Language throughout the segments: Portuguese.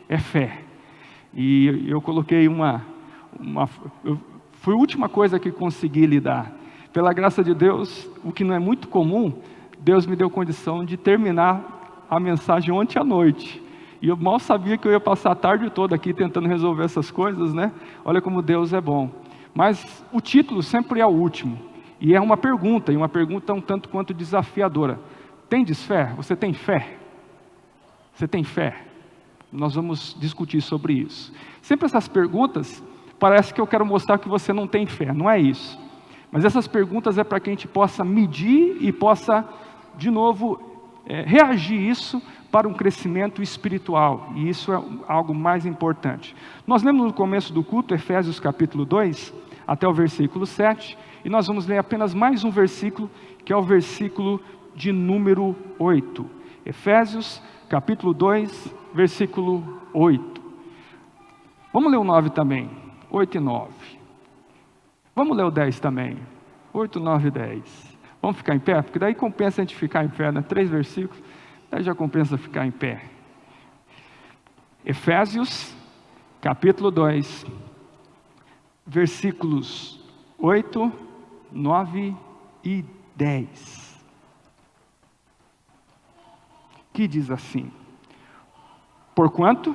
é fé. E eu coloquei foi a última coisa que consegui lidar. Pela graça de Deus, o que não é muito comum, Deus me deu condição de terminar a mensagem ontem à noite. E eu mal sabia que eu ia passar a tarde toda aqui tentando resolver essas coisas, né? Olha como Deus é bom. Mas o título sempre é o último. E é uma pergunta, e uma pergunta um tanto quanto desafiadora. Tendes fé? Você tem fé? Você tem fé? Nós vamos discutir sobre isso. Sempre essas perguntas, parece que eu quero mostrar que você não tem fé. Não é isso. Mas essas perguntas é para que a gente possa medir e possa, de novo, reagir isso para um crescimento espiritual. E isso é algo mais importante. Nós lemos no começo do culto, Efésios capítulo 2, até o versículo 7. E nós vamos ler apenas mais um versículo, que é o versículo de número 8. Efésios capítulo 2, versículo 8. Vamos ler o 9 também. 8 e 9. Vamos ler o 10 também. 8, 9 e 10. Vamos ficar em pé? Porque daí compensa a gente ficar em pé, né? 3 versículos, daí já compensa ficar em pé. Efésios, capítulo 2, versículos 8, 9 e 10. Que diz assim: porquanto,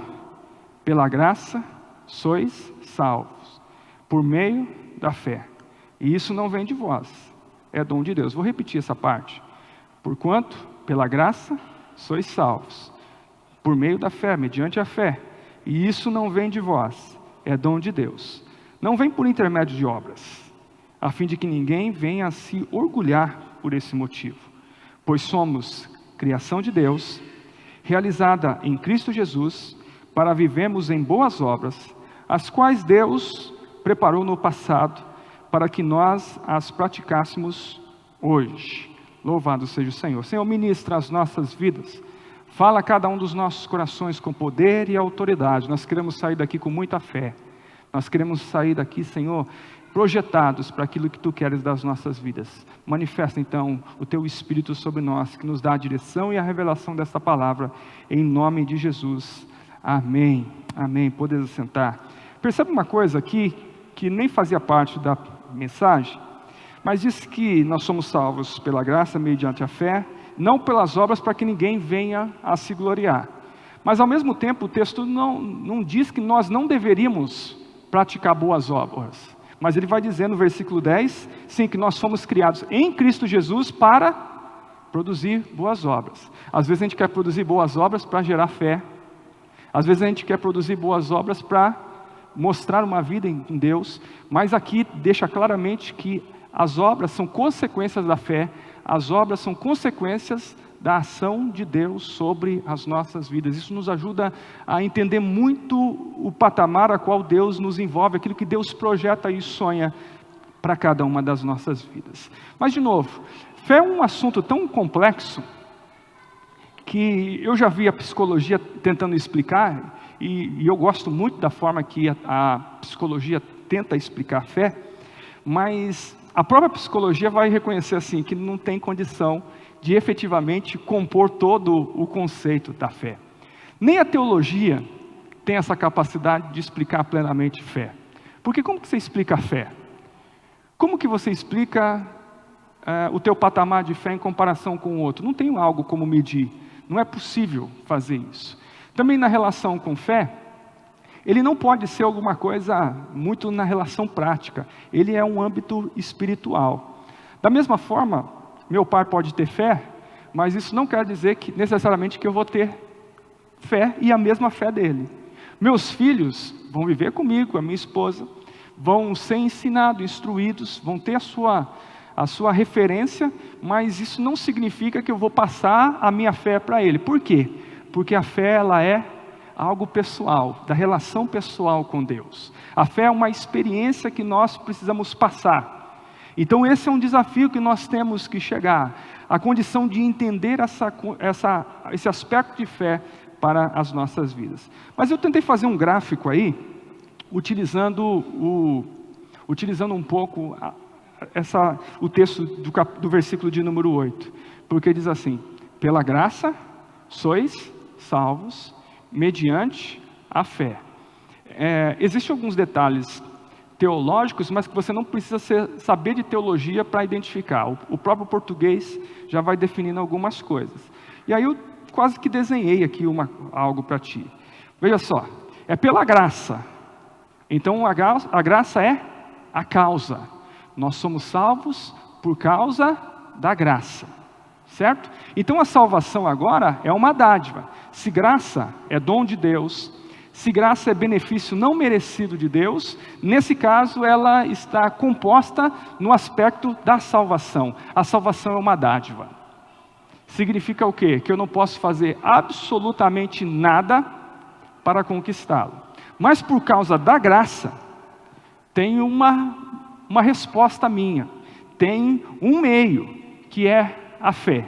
pela graça, sois salvos, por meio da fé. E isso não vem de vós, é dom de Deus. Vou repetir essa parte. Porquanto, pela graça, sois salvos, por meio da fé, mediante a fé. E isso não vem de vós, é dom de Deus. Não vem por intermédio de obras, a fim de que ninguém venha a se orgulhar por esse motivo. Pois somos criação de Deus, realizada em Cristo Jesus, para vivermos em boas obras, as quais Deus preparou no passado, para que nós as praticássemos hoje. Louvado seja o Senhor. Senhor, ministra as nossas vidas. Fala a cada um dos nossos corações com poder e autoridade. Nós queremos sair daqui com muita fé. Nós queremos sair daqui, Senhor, projetados para aquilo que Tu queres das nossas vidas. Manifesta então o Teu Espírito sobre nós, que nos dá a direção e a revelação dessa palavra, em nome de Jesus. Amém. Amém. Podeis sentar. Percebe uma coisa aqui, que nem fazia parte da mensagem, mas diz que nós somos salvos pela graça, mediante a fé, não pelas obras, para que ninguém venha a se gloriar. Mas ao mesmo tempo o texto não diz que nós não deveríamos praticar boas obras. Mas ele vai dizer no versículo 10, sim, que nós fomos criados em Cristo Jesus para produzir boas obras. Às vezes a gente quer produzir boas obras para gerar fé. Às vezes a gente quer produzir boas obras para mostrar uma vida em Deus. Mas aqui deixa claramente que as obras são consequências da fé. As obras são consequências da ação de Deus sobre as nossas vidas. Isso nos ajuda a entender muito o patamar a qual Deus nos envolve, aquilo que Deus projeta e sonha para cada uma das nossas vidas. Mas de novo, fé é um assunto tão complexo que eu já vi a psicologia tentando explicar, e eu gosto muito da forma que a psicologia tenta explicar a fé, mas a própria psicologia vai reconhecer assim, que não tem condição de efetivamente compor todo o conceito da fé. Nem a teologia tem essa capacidade de explicar plenamente fé. Porque como que você explica a fé? Como que você explica o teu patamar de fé em comparação com o outro? Não tem algo como medir. Não é possível fazer isso. Também na relação com fé, ele não pode ser alguma coisa muito na relação prática. Ele é um âmbito espiritual. Da mesma forma, meu pai pode ter fé, mas isso não quer dizer que necessariamente que eu vou ter fé e a mesma fé dele. Meus filhos vão viver comigo, a minha esposa, vão ser ensinados, instruídos, vão ter a sua referência, mas isso não significa que eu vou passar a minha fé para ele. Por quê? Porque a fé, ela é algo pessoal, da relação pessoal com Deus. A fé é uma experiência que nós precisamos passar. Então esse é um desafio que nós temos que chegar, a condição de entender esse aspecto de fé para as nossas vidas. Mas eu tentei fazer um gráfico aí, utilizando um pouco o texto do versículo de número 8, porque diz assim: pela graça sois salvos, mediante a fé. Existem alguns detalhes teológicos, mas que você não precisa saber de teologia para identificar. O próprio português já vai definindo algumas coisas. E aí eu quase que desenhei aqui algo para ti. Veja só, é pela graça. Então a graça é a causa. Nós somos salvos por causa da graça, certo? Então a salvação agora é uma dádiva. Se graça é dom de Deus, se graça é benefício não merecido de Deus, nesse caso ela está composta no aspecto da salvação. A salvação é uma dádiva. Significa o quê? Que eu não posso fazer absolutamente nada para conquistá-lo. Mas por causa da graça, tem uma resposta minha. Tem um meio, que é a fé.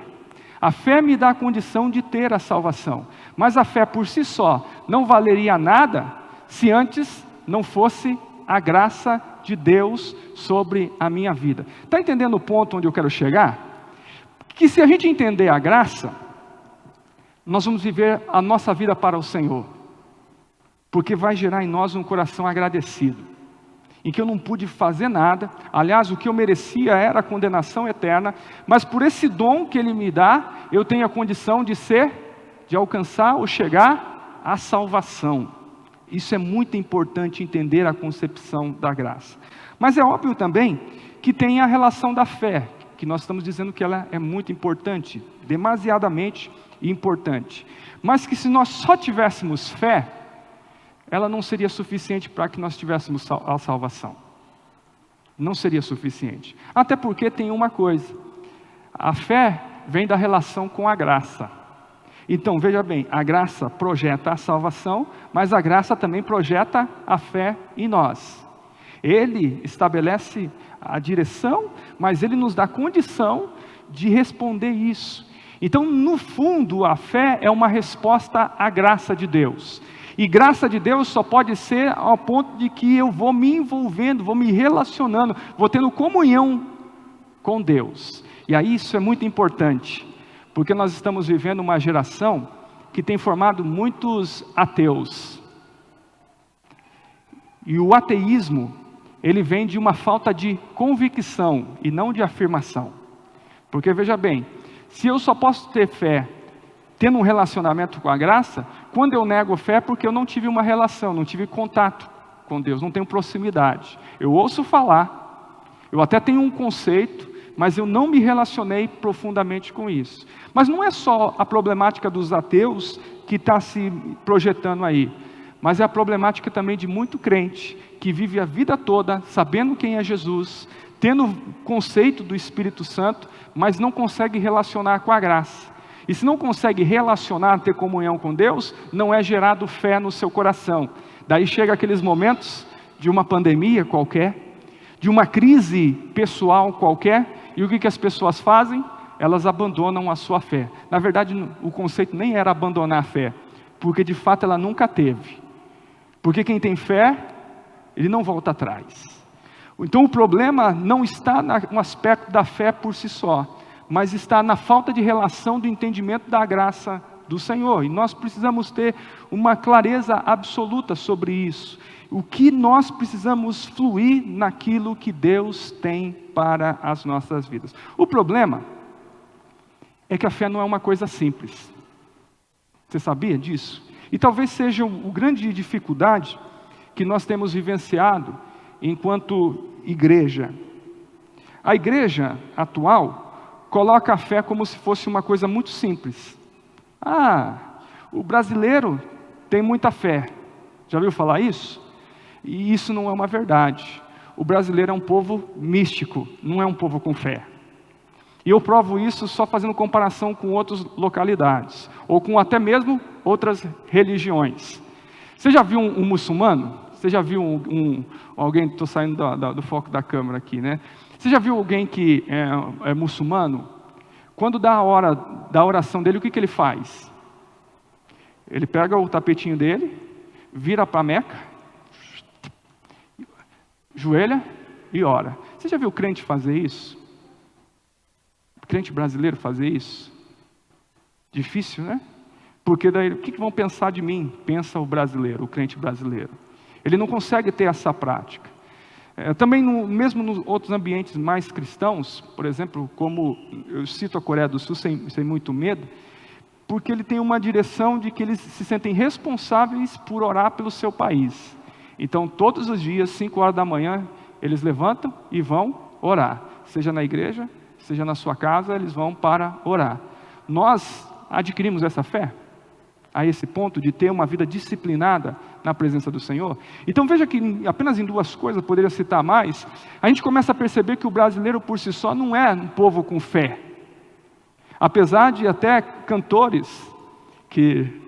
A fé me dá a condição de ter a salvação. Mas a fé por si só não valeria nada se antes não fosse a graça de Deus sobre a minha vida. Está entendendo o ponto onde eu quero chegar? Que se a gente entender a graça, nós vamos viver a nossa vida para o Senhor. Porque vai gerar em nós um coração agradecido. Em que eu não pude fazer nada. Aliás, o que eu merecia era a condenação eterna. Mas por esse dom que Ele me dá, eu tenho a condição de alcançar ou chegar à salvação. Isso é muito importante entender a concepção da graça. Mas é óbvio também que tem a relação da fé, que nós estamos dizendo que ela é muito importante, demasiadamente importante. Mas que se nós só tivéssemos fé, ela não seria suficiente para que nós tivéssemos a salvação. Não seria suficiente. Até porque tem uma coisa. A fé vem da relação com a graça. Então, veja bem, a graça projeta a salvação, mas a graça também projeta a fé em nós. Ele estabelece a direção, mas Ele nos dá condição de responder isso. Então, no fundo, a fé é uma resposta à graça de Deus. E graça de Deus só pode ser ao ponto de que eu vou me envolvendo, vou me relacionando, vou tendo comunhão com Deus. E aí isso é muito importante, porque nós estamos vivendo uma geração que tem formado muitos ateus. E o ateísmo, ele vem de uma falta de convicção e não de afirmação. Porque veja bem, se eu só posso ter fé tendo um relacionamento com a graça, quando eu nego fé é porque eu não tive uma relação, não tive contato com Deus, não tenho proximidade. Eu ouço falar, eu até tenho um conceito, mas eu não me relacionei profundamente com isso. Mas não é só a problemática dos ateus que está se projetando aí, mas é a problemática também de muito crente, que vive a vida toda sabendo quem é Jesus, tendo conceito do Espírito Santo, mas não consegue relacionar com a graça. E se não consegue relacionar, ter comunhão com Deus, não é gerado fé no seu coração. Daí chega aqueles momentos de uma pandemia qualquer, de uma crise pessoal qualquer, e o que as pessoas fazem? Elas abandonam a sua fé. Na verdade, o conceito nem era abandonar a fé, porque de fato ela nunca teve. Porque quem tem fé, ele não volta atrás. Então o problema não está no aspecto da fé por si só, mas está na falta de relação do entendimento da graça do Senhor. E nós precisamos ter uma clareza absoluta sobre isso. O que nós precisamos fluir naquilo que Deus tem para as nossas vidas. O problema é que a fé não é uma coisa simples. Você sabia disso? E talvez seja o grande dificuldade que nós temos vivenciado enquanto igreja. A igreja atual coloca a fé como se fosse uma coisa muito simples. O brasileiro tem muita fé. Já ouviu falar isso? E isso não é uma verdade. O brasileiro é um povo místico, não é um povo com fé. E eu provo isso só fazendo comparação com outras localidades, ou com até mesmo outras religiões. Você já viu um muçulmano? Você já viu alguém, estou saindo do foco da câmera aqui, né? Você já viu alguém que é muçulmano? Quando dá a hora da oração dele, o que ele faz? Ele pega o tapetinho dele, vira para a Meca, joelha e ora. Você já viu o crente fazer isso? O crente brasileiro fazer isso? Difícil, né? Porque daí, o que vão pensar de mim? Pensa o brasileiro, o crente brasileiro. Ele não consegue ter essa prática. Também, mesmo nos outros ambientes mais cristãos, por exemplo, como eu cito a Coreia do Sul sem muito medo, porque ele tem uma direção de que eles se sentem responsáveis por orar pelo seu país. Então, todos os dias, 5 horas da manhã, eles levantam e vão orar. Seja na igreja, seja na sua casa, eles vão para orar. Nós adquirimos essa fé a esse ponto de ter uma vida disciplinada na presença do Senhor. Então veja que apenas em 2 coisas, eu poderia citar mais, a gente começa a perceber que o brasileiro por si só não é um povo com fé. Apesar de até cantores, que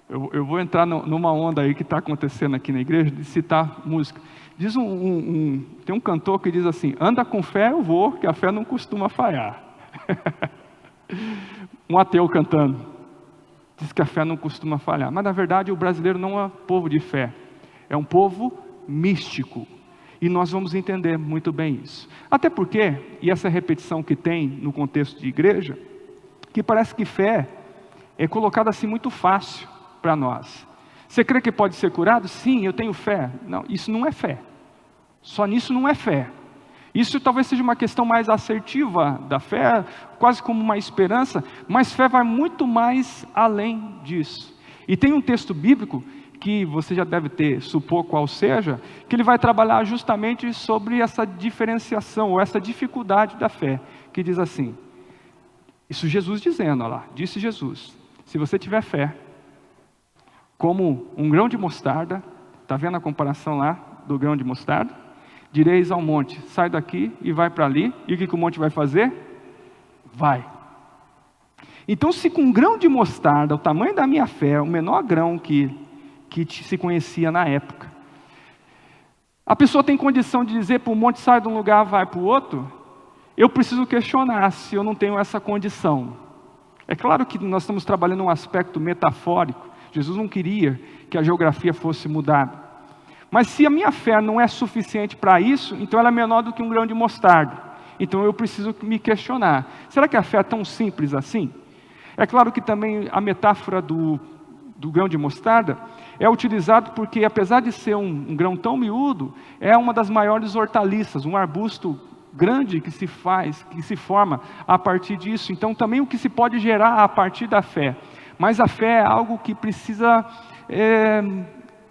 eu vou entrar numa onda aí que está acontecendo aqui na igreja, de citar música. Diz tem um cantor que diz assim: anda com fé eu vou, que a fé não costuma falhar. Um ateu cantando. Diz que a fé não costuma falhar. Mas na verdade o brasileiro não é povo de fé. É um povo místico. E nós vamos entender muito bem isso. Até porque, e essa repetição que tem no contexto de igreja, que parece que fé é colocada assim muito fácil para nós. Você crê que pode ser curado? Sim, eu tenho fé. Não, isso não é fé. Só nisso não é fé. Isso talvez seja uma questão mais assertiva da fé, quase como uma esperança, mas fé vai muito mais além disso. E tem um texto bíblico, que você já deve supor qual seja, que ele vai trabalhar justamente sobre essa diferenciação, ou essa dificuldade da fé, que diz assim, isso Jesus dizendo, olha lá, disse Jesus, se você tiver fé, como um grão de mostarda, está vendo a comparação lá do grão de mostarda? Direis ao monte, sai daqui e vai para ali. E o que o monte vai fazer? Vai. Então, se com um grão de mostarda, o tamanho da minha fé, o menor grão que se conhecia na época, a pessoa tem condição de dizer para o monte, sai de um lugar, vai para o outro, eu preciso questionar se eu não tenho essa condição. É claro que nós estamos trabalhando um aspecto metafórico. Jesus não queria que a geografia fosse mudada. Mas se a minha fé não é suficiente para isso, então ela é menor do que um grão de mostarda. Então eu preciso me questionar. Será que a fé é tão simples assim? É claro que também a metáfora do grão de mostarda é utilizado porque, apesar de ser um grão tão miúdo, é uma das maiores hortaliças, um arbusto grande que se forma a partir disso. Então também o que se pode gerar a partir da fé. Mas a fé é algo que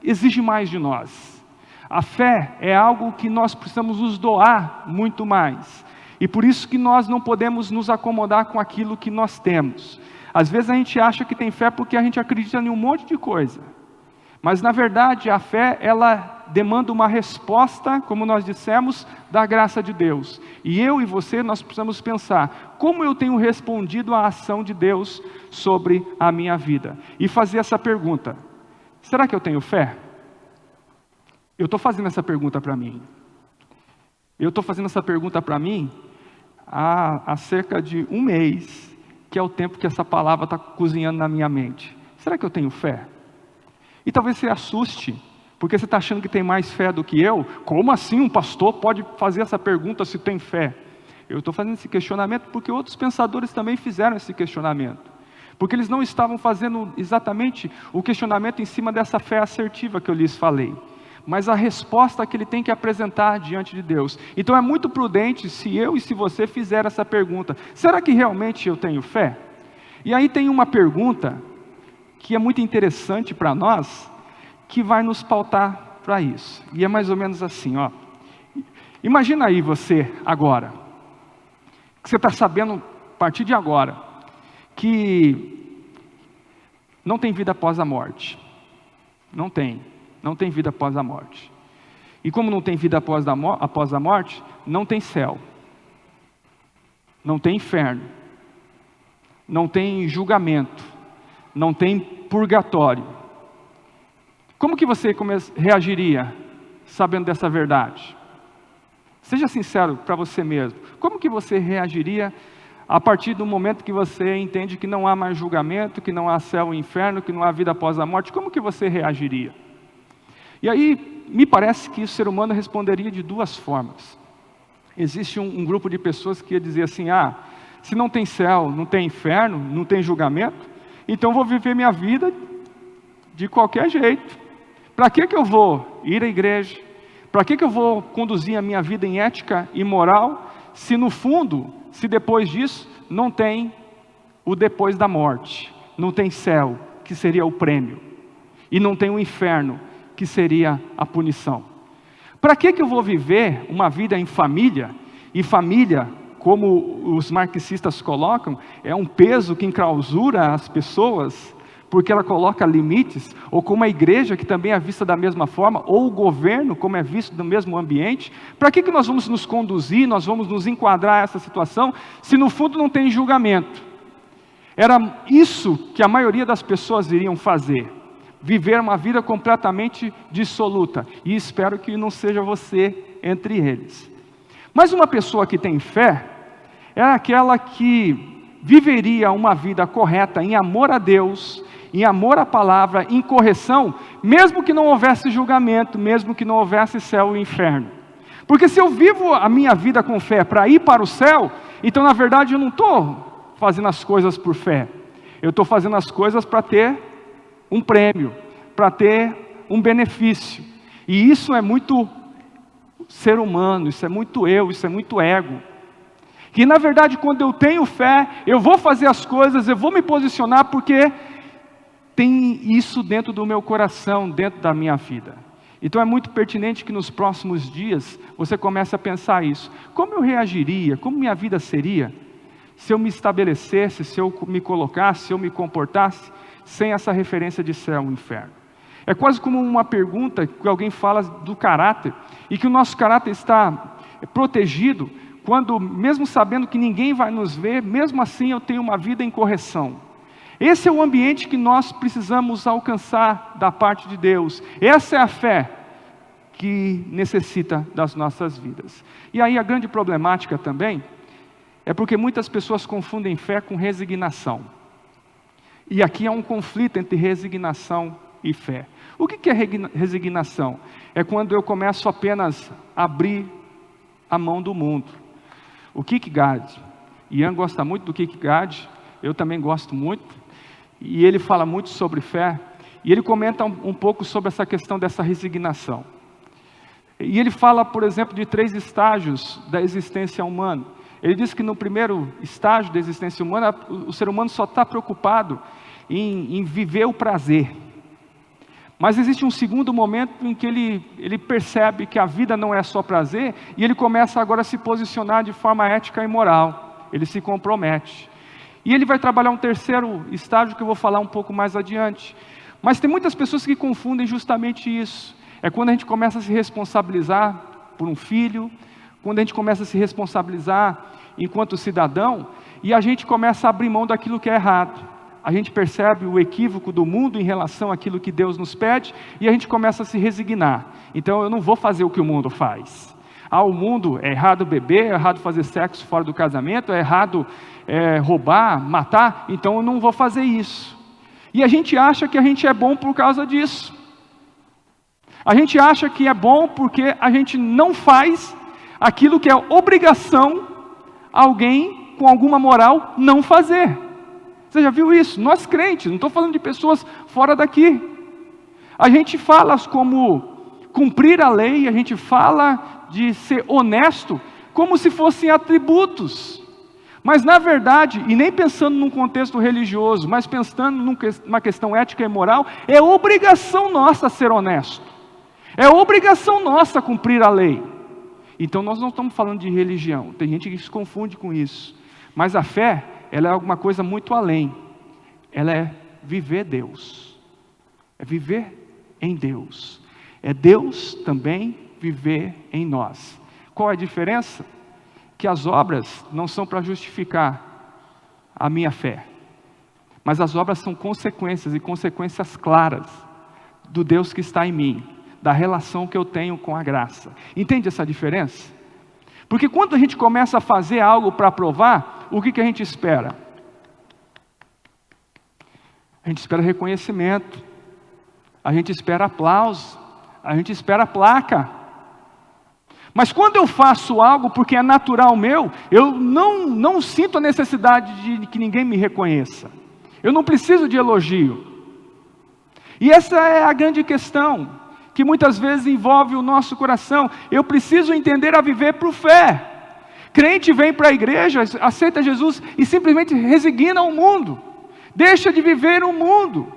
exige mais de nós. A fé é algo que nós precisamos nos doar muito mais. E por isso que nós não podemos nos acomodar com aquilo que nós temos. Às vezes a gente acha que tem fé porque a gente acredita em um monte de coisa. Mas na verdade a fé, ela demanda uma resposta, como nós dissemos, da graça de Deus. E eu e você, nós precisamos pensar, como eu tenho respondido à ação de Deus sobre a minha vida? E fazer essa pergunta, será que eu tenho fé? Eu estou fazendo essa pergunta para mim. Eu estou fazendo essa pergunta para mim há cerca de 1 mês, que é o tempo que essa palavra está cozinhando na minha mente. Será que eu tenho fé? E talvez você assuste, porque você está achando que tem mais fé do que eu. Como assim um pastor pode fazer essa pergunta se tem fé? Eu estou fazendo esse questionamento porque outros pensadores também fizeram esse questionamento. Porque eles não estavam fazendo exatamente o questionamento em cima dessa fé assertiva que eu lhes falei, mas a resposta que ele tem que apresentar diante de Deus. Então é muito prudente se eu e se você fizer essa pergunta, será que realmente eu tenho fé? E aí tem uma pergunta que é muito interessante para nós, que vai nos pautar para isso. E é mais ou menos assim, ó. Imagina aí você agora, que você está sabendo, a partir de agora, que não tem vida após a morte. Não tem vida após a morte. E como não tem vida após a morte, não tem céu. Não tem inferno. Não tem julgamento. Não tem purgatório. Como que você reagiria sabendo dessa verdade? Seja sincero para você mesmo. Como que você reagiria a partir do momento que você entende que não há mais julgamento, que não há céu e inferno, que não há vida após a morte? Como que você reagiria? E aí, me parece que o ser humano responderia de 2 formas. Existe um grupo de pessoas que ia dizer assim, se não tem céu, não tem inferno, não tem julgamento, então vou viver minha vida de qualquer jeito. Para que eu vou ir à igreja? Para que eu vou conduzir a minha vida em ética e moral, se no fundo, se depois disso, não tem o depois da morte, não tem céu, que seria o prêmio, e não tem o inferno, que seria a punição? Para que eu vou viver uma vida em família, e família, como os marxistas colocam, é um peso que enclausura as pessoas, porque ela coloca limites, ou como a igreja, que também é vista da mesma forma, ou o governo, como é visto no mesmo ambiente. Para que nós vamos nos conduzir, nós vamos nos enquadrar a essa situação, se no fundo não tem julgamento? Era isso que a maioria das pessoas iriam fazer, viver uma vida completamente dissoluta, e espero que não seja você entre eles. Mas uma pessoa que tem fé, é aquela que viveria uma vida correta em amor a Deus, em amor à palavra, em correção, mesmo que não houvesse julgamento, mesmo que não houvesse céu e inferno. Porque se eu vivo a minha vida com fé para ir para o céu, então na verdade eu não estou fazendo as coisas por fé, eu estou fazendo as coisas para ter um prêmio, para ter um benefício. E isso é muito ser humano, isso é muito eu, isso é muito ego. Que na verdade quando eu tenho fé, eu vou fazer as coisas, eu vou me posicionar porque tem isso dentro do meu coração, dentro da minha vida. Então é muito pertinente que nos próximos dias você comece a pensar isso. Como eu reagiria, como minha vida seria, se eu me estabelecesse, se eu me colocasse, se eu me comportasse, sem essa referência de céu e inferno? É quase como uma pergunta que alguém fala do caráter, e que o nosso caráter está protegido, quando mesmo sabendo que ninguém vai nos ver, mesmo assim eu tenho uma vida em correção. Esse é o ambiente que nós precisamos alcançar da parte de Deus. Essa é a fé que necessita das nossas vidas. E aí a grande problemática também é porque muitas pessoas confundem fé com resignação. E aqui há um conflito entre resignação e fé. O que é resignação? É quando eu começo apenas a abrir a mão do mundo. O Kierkegaard, Ian gosta muito do Kierkegaard, eu também gosto muito, e ele fala muito sobre fé, e ele comenta um pouco sobre essa questão dessa resignação. E ele fala, por exemplo, de 3 estágios da existência humana. Ele diz que no primeiro estágio da existência humana, o ser humano só está preocupado em viver o prazer. Mas existe um segundo momento em que ele percebe que a vida não é só prazer, e ele começa agora a se posicionar de forma ética e moral. Ele se compromete. E ele vai trabalhar um terceiro estágio que eu vou falar um pouco mais adiante. Mas tem muitas pessoas que confundem justamente isso. É quando a gente começa a se responsabilizar por um filho, quando a gente começa a se responsabilizar enquanto cidadão, e a gente começa a abrir mão daquilo que é errado. A gente percebe o equívoco do mundo em relação àquilo que Deus nos pede, e a gente começa a se resignar. Então eu não vou fazer o que o mundo faz. O mundo, é errado beber, é errado fazer sexo fora do casamento, é errado roubar, matar, então eu não vou fazer isso. E a gente acha que a gente é bom por causa disso. A gente acha que é bom porque a gente não faz aquilo que é obrigação alguém com alguma moral não fazer. Você já viu isso? Nós crentes, não estou falando de pessoas fora daqui. A gente fala como cumprir a lei, a gente fala de ser honesto, como se fossem atributos. Mas na verdade, e nem pensando num contexto religioso, mas pensando numa questão ética e moral, é obrigação nossa ser honesto. É obrigação nossa cumprir a lei. Então nós não estamos falando de religião, tem gente que se confunde com isso. Mas a fé, ela é alguma coisa muito além. Ela é viver Deus. É viver em Deus. É Deus também viver em nós. Qual é a diferença? Que as obras não são para justificar a minha fé. Mas as obras são consequências, e consequências claras, do Deus que está em mim, da relação que eu tenho com a graça. Entende essa diferença? Porque quando a gente começa a fazer algo para provar, o que a gente espera? A gente espera reconhecimento, a gente espera aplauso, a gente espera placa. Mas quando eu faço algo porque é natural meu, eu não sinto a necessidade de que ninguém me reconheça. Eu não preciso de elogio. E essa é a grande questão, que muitas vezes envolve o nosso coração. Eu preciso entender a viver por fé. Crente vem para a igreja, aceita Jesus e simplesmente resigna ao mundo. Deixa de viver o mundo.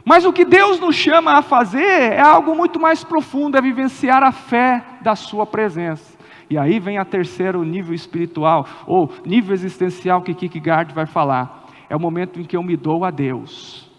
Mas o que Deus nos chama a fazer é algo muito mais profundo, é vivenciar a fé da sua presença. E aí vem a terceiro nível espiritual, ou nível existencial que Kierkegaard vai falar. É o momento em que eu me dou a Deus.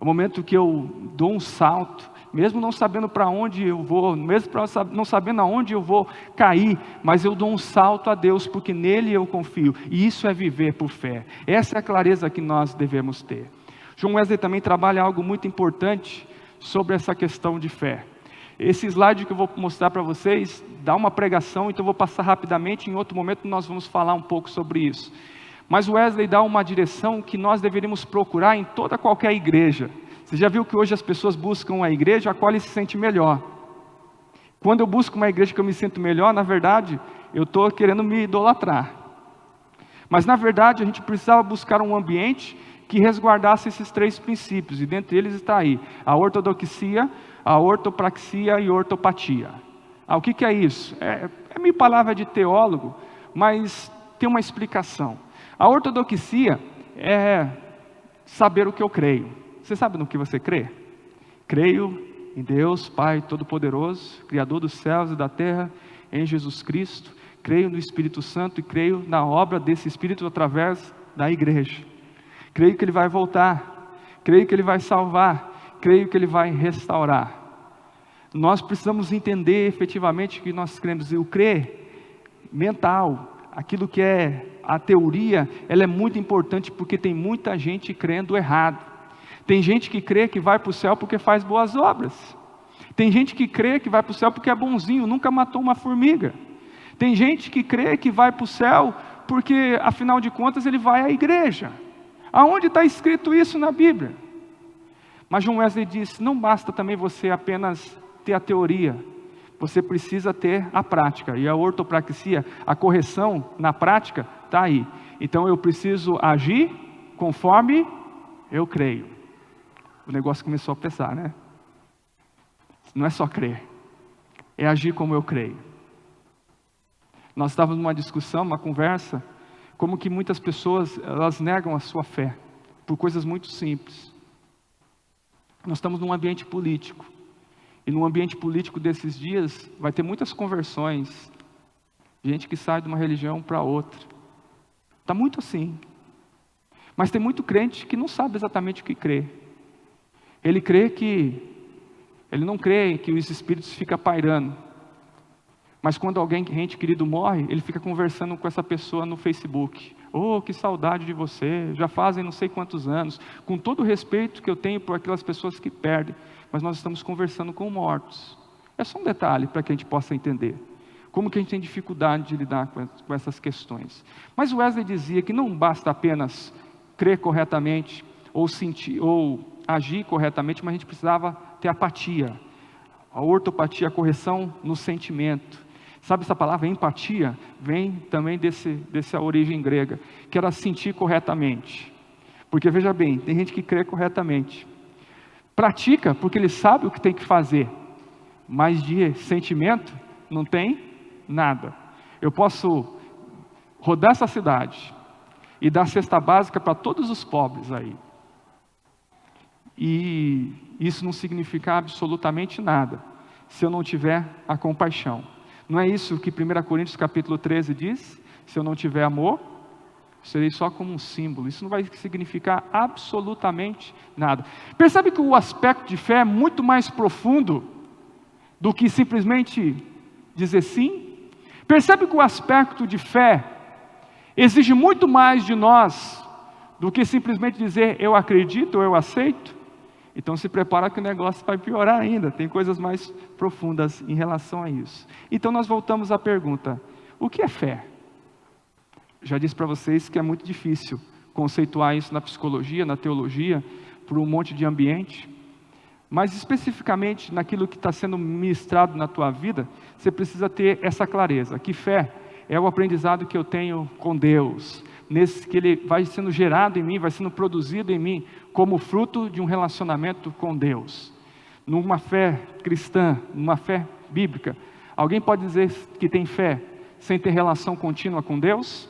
É o momento que eu dou um salto, mesmo não sabendo para onde eu vou, mesmo não sabendo aonde eu vou cair, mas eu dou um salto a Deus, porque nele eu confio. E isso é viver por fé. Essa é a clareza que nós devemos ter. John Wesley também trabalha algo muito importante sobre essa questão de fé. Esse slide que eu vou mostrar para vocês dá uma pregação, então eu vou passar rapidamente, em outro momento nós vamos falar um pouco sobre isso. Mas Wesley dá uma direção que nós deveríamos procurar em toda qualquer igreja. Você já viu que hoje as pessoas buscam a igreja a qual ele se sente melhor. Quando eu busco uma igreja que eu me sinto melhor, na verdade, eu estou querendo me idolatrar. Mas na verdade a gente precisava buscar um ambiente que resguardasse esses três princípios, e dentre eles está aí, a ortodoxia, a ortopraxia e a ortopatia. O que é isso? É meio palavra de teólogo, mas tem uma explicação. A ortodoxia é saber o que eu creio. Você sabe no que você crê? Creio em Deus, Pai Todo-Poderoso, Criador dos céus e da terra, em Jesus Cristo. Creio no Espírito Santo e creio na obra desse Espírito através da igreja. Creio que Ele vai voltar, creio que Ele vai salvar, creio que Ele vai restaurar. Nós precisamos entender efetivamente o que nós cremos. E o crer mental, aquilo que é a teoria, ela é muito importante porque tem muita gente crendo errado. Tem gente que crê que vai para o céu porque faz boas obras. Tem gente que crê que vai para o céu porque é bonzinho, nunca matou uma formiga. Tem gente que crê que vai para o céu porque, afinal de contas, ele vai à igreja. Aonde está escrito isso na Bíblia? Mas John Wesley diz, não basta também você apenas ter a teoria, você precisa ter a prática. E a ortopraxia, a correção na prática, está aí. Então eu preciso agir conforme eu creio. O negócio começou a pesar, né? Não é só crer, é agir como eu creio. Nós estávamos numa discussão, uma conversa, como que muitas pessoas, elas negam a sua fé, por coisas muito simples. Nós estamos num ambiente político, e no ambiente político desses dias, vai ter muitas conversões, gente que sai de uma religião para outra. Está muito assim. Mas tem muito crente que não sabe exatamente o que crê. Ele não crê que os espíritos ficam pairando. Mas quando alguém, ente querido, morre, ele fica conversando com essa pessoa no Facebook. Oh, que saudade de você, já fazem não sei quantos anos. Com todo o respeito que eu tenho por aquelas pessoas que perdem, mas nós estamos conversando com mortos. É só um detalhe para que a gente possa entender. Como que a gente tem dificuldade de lidar com essas questões. Mas Wesley dizia que não basta apenas crer corretamente, ou sentir, ou agir corretamente, mas a gente precisava ter apatia. A ortopatia, a correção no sentimento. Sabe essa palavra empatia? Vem também dessa origem grega, que era sentir corretamente. Porque veja bem, tem gente que crê corretamente. Pratica porque ele sabe o que tem que fazer. Mas de sentimento não tem nada. Eu posso rodar essa cidade e dar cesta básica para todos os pobres aí. E isso não significa absolutamente nada, se eu não tiver a compaixão. Não é isso que 1 Coríntios capítulo 13 diz? Se eu não tiver amor, serei só como um símbolo. Isso não vai significar absolutamente nada. Percebe que o aspecto de fé é muito mais profundo do que simplesmente dizer sim? Percebe que o aspecto de fé exige muito mais de nós do que simplesmente dizer eu acredito ou eu aceito? Então se prepara que o negócio vai piorar ainda, tem coisas mais profundas em relação a isso. Então nós voltamos à pergunta, o que é fé? Já disse para vocês que é muito difícil conceituar isso na psicologia, na teologia, por um monte de ambiente, mas especificamente naquilo que está sendo ministrado na tua vida, você precisa ter essa clareza, que fé é o aprendizado que eu tenho com Deus, que ele vai sendo gerado em mim, vai sendo produzido em mim, como fruto de um relacionamento com Deus. Numa fé cristã, numa fé bíblica, alguém pode dizer que tem fé sem ter relação contínua com Deus?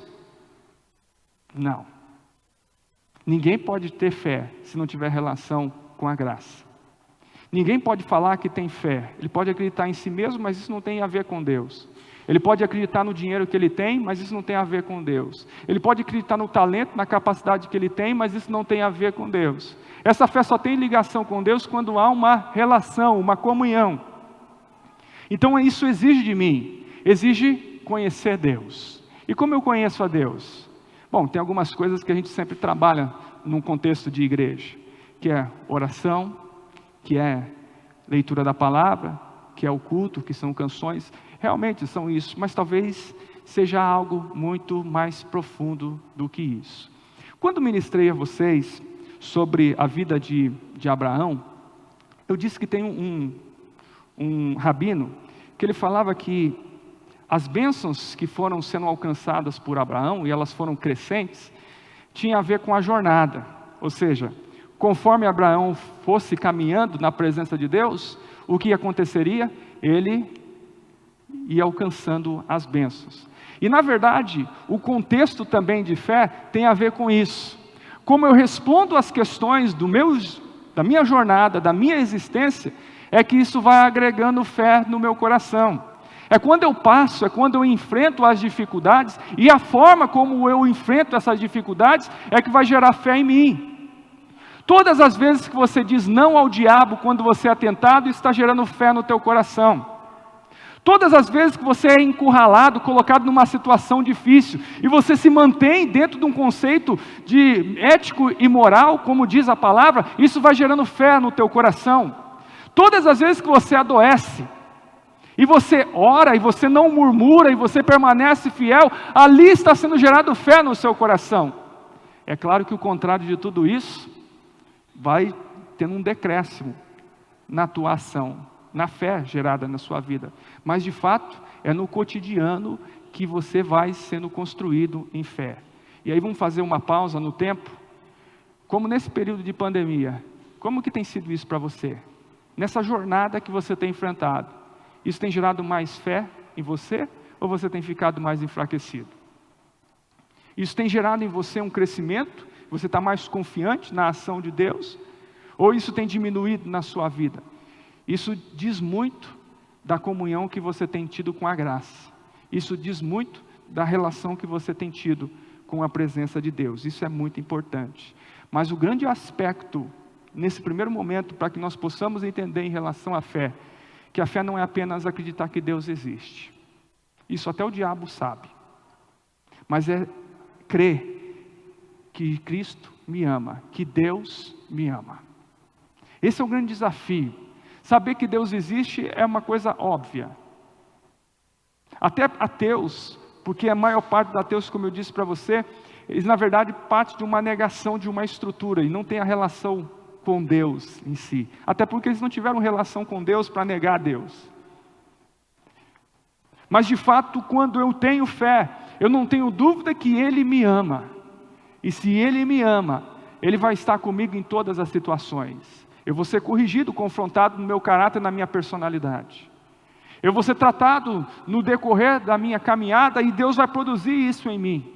Não. Ninguém pode ter fé se não tiver relação com a graça. Ninguém pode falar que tem fé. Ele pode acreditar em si mesmo, mas isso não tem a ver com Deus. Ele pode acreditar no dinheiro que ele tem, mas isso não tem a ver com Deus. Ele pode acreditar no talento, na capacidade que ele tem, mas isso não tem a ver com Deus. Essa fé só tem ligação com Deus quando há uma relação, uma comunhão. Então isso exige de mim, exige conhecer Deus. E como eu conheço a Deus? Bom, tem algumas coisas que a gente sempre trabalha num contexto de igreja, que é oração, que é leitura da palavra, que é o culto, que são canções. Realmente são isso, mas talvez seja algo muito mais profundo do que isso. Quando ministrei a vocês sobre a vida de Abraão, eu disse que tem um rabino, que ele falava que as bênçãos que foram sendo alcançadas por Abraão, e elas foram crescentes, tinha a ver com a jornada. Ou seja, conforme Abraão fosse caminhando na presença de Deus, o que aconteceria? Ele ia alcançando as bênçãos. E na verdade, o contexto também de fé tem a ver com isso. Como eu respondo às questões da minha jornada, da minha existência, é que isso vai agregando fé no meu coração. É quando eu passo, é quando eu enfrento as dificuldades, e a forma como eu enfrento essas dificuldades é que vai gerar fé em mim. Todas as vezes que você diz não ao diabo quando você é tentado, está gerando fé no teu coração. Todas as vezes que você é encurralado, colocado numa situação difícil, e você se mantém dentro de um conceito de ético e moral, como diz a palavra, isso vai gerando fé no teu coração. Todas as vezes que você adoece, e você ora, e você não murmura, e você permanece fiel, ali está sendo gerado fé no seu coração. É claro que o contrário de tudo isso, vai tendo um decréscimo na tua ação, na fé gerada na sua vida. Mas de fato, é no cotidiano que você vai sendo construído em fé. E aí vamos fazer uma pausa no tempo. Como nesse período de pandemia, como que tem sido isso para você? Nessa jornada que você tem enfrentado, isso tem gerado mais fé em você, ou você tem ficado mais enfraquecido? Isso tem gerado em você um crescimento? Você está mais confiante na ação de Deus? Ou isso tem diminuído na sua vida? Isso diz muito da comunhão que você tem tido com a graça. Isso diz muito da relação que você tem tido com a presença de Deus. Isso é muito importante. Mas o grande aspecto, nesse primeiro momento, para que nós possamos entender em relação à fé, que a fé não é apenas acreditar que Deus existe. Isso até o diabo sabe. Mas é crer que Cristo me ama, que Deus me ama. Esse é o grande desafio. Saber que Deus existe é uma coisa óbvia. Até ateus, porque a maior parte dos ateus, como eu disse para você, eles na verdade partem de uma negação de uma estrutura e não tem a relação com Deus em si. Até porque eles não tiveram relação com Deus para negar a Deus. Mas de fato, quando eu tenho fé, eu não tenho dúvida que Ele me ama. E se Ele me ama, Ele vai estar comigo em todas as situações. Eu vou ser corrigido, confrontado no meu caráter, na minha personalidade. Eu vou ser tratado no decorrer da minha caminhada e Deus vai produzir isso em mim.